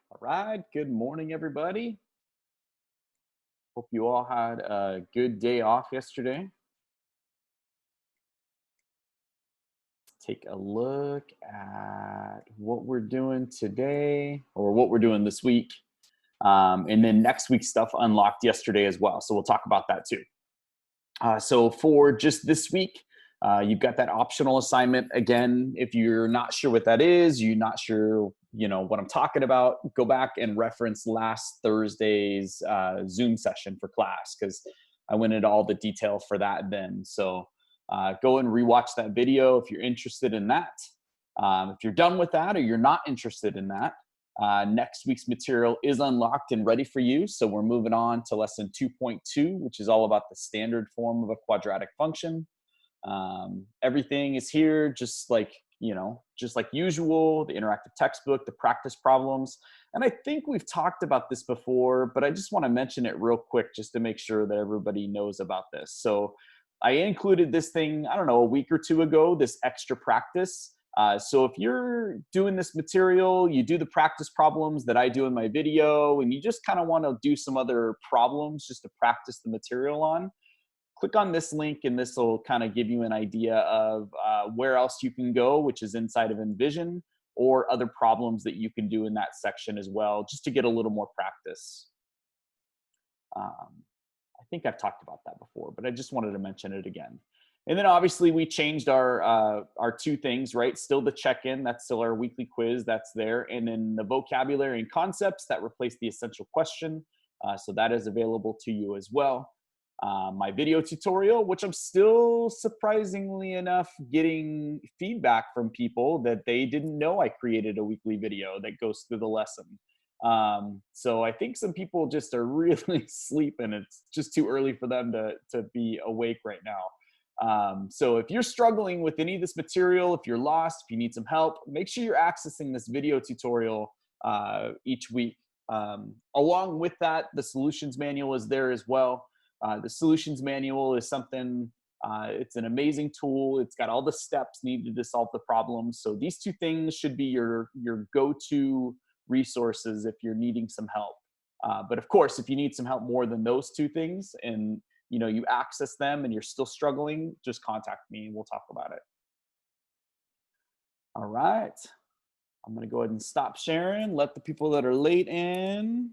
All right, good morning, everybody. Hope you all had a good day off yesterday. Take a look at what we're doing today or what we're doing this week. And then next week's stuff unlocked yesterday as well. So we'll talk about that too. So for just this week, you've got that optional assignment. Again, if you're not sure what that is, you're not sure, what I'm talking about, go back and reference last Thursday's Zoom session for class because I went into all the detail for that then. So go and rewatch that video if you're interested in that. If you're done with that or you're not interested in that, next week's material is unlocked and ready for you. So we're moving on to lesson 2.2, which is all about the standard form of a quadratic function. Everything is here, just like usual, the interactive textbook, the practice problems. And I think we've talked about this before, but I just want to mention it real quick just to make sure that everybody knows about this. So I included this thing, I don't know, a week or two ago, this extra practice. So if you're doing this material, you do the practice problems that I do in my video, and you just kind of want to do some other problems just to practice the material on, click on this link and this will kind of give you an idea of where else you can go, which is inside of Envision, or other problems that you can do in that section as well, just to get a little more practice. I think I've talked about that before, but I just wanted to mention it again. And then obviously we changed our two things, right? Still the check-in, that's still our weekly quiz, that's there. And then the vocabulary and concepts, that replaced the essential question. So that is available to you as well. My video tutorial, which I'm still surprisingly enough getting feedback from people that they didn't know I created a weekly video that goes through the lesson. So I think some people just are really sleeping. It's just too early for them to be awake right now. So if you're struggling with any of this material, if you're lost, if you need some help, make sure you're accessing this video tutorial each week. Along with that, the solutions manual is there as well. The solutions manual is something, it's an amazing tool. It's got all the steps needed to solve the problem. So these two things should be your go-to resources if you're needing some help. But of course, if you need some help more than those two things and you access them and you're still struggling, just contact me and we'll talk about it. All right. I'm going to go ahead and stop sharing, let the people that are late in.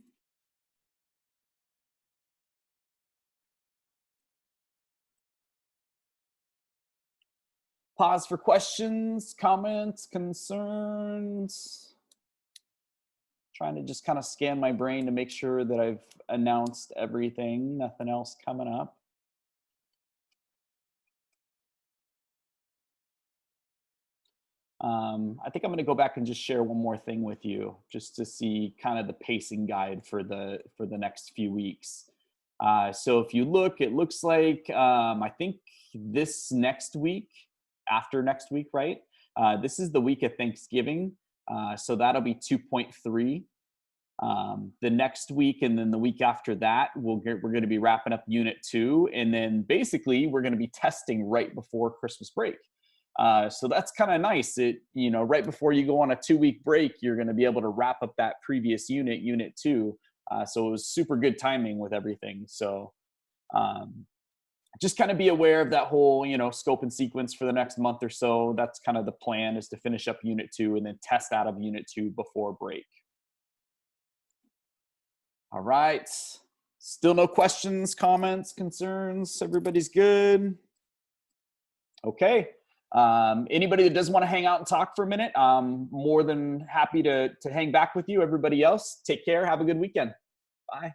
Pause for questions, comments, concerns. Trying to just kind of scan my brain to make sure that I've announced everything, nothing else coming up. I think I'm going to go back and just share one more thing with you, just to see kind of the pacing guide for the next few weeks. So if you look, it looks like I think this next week, after next week, right? This is the week of Thanksgiving, so that'll be 2.3. The next week and then the week after that, we're going to be wrapping up Unit 2, and then basically we're going to be testing right before Christmas break. So that's kind of nice. Right before you go on a 2-week break, you're going to be able to wrap up that previous unit, Unit 2. So it was super good timing with everything. So just kind of be aware of that whole, scope and sequence for the next month or so. That's kind of the plan, is to finish up Unit 2 and then test out of Unit 2 before break. All right. Still no questions, comments, concerns? Everybody's good? Okay. Anybody that doesn't want to hang out and talk for a minute, I'm more than happy to hang back with you. Everybody else, take care. Have a good weekend. Bye.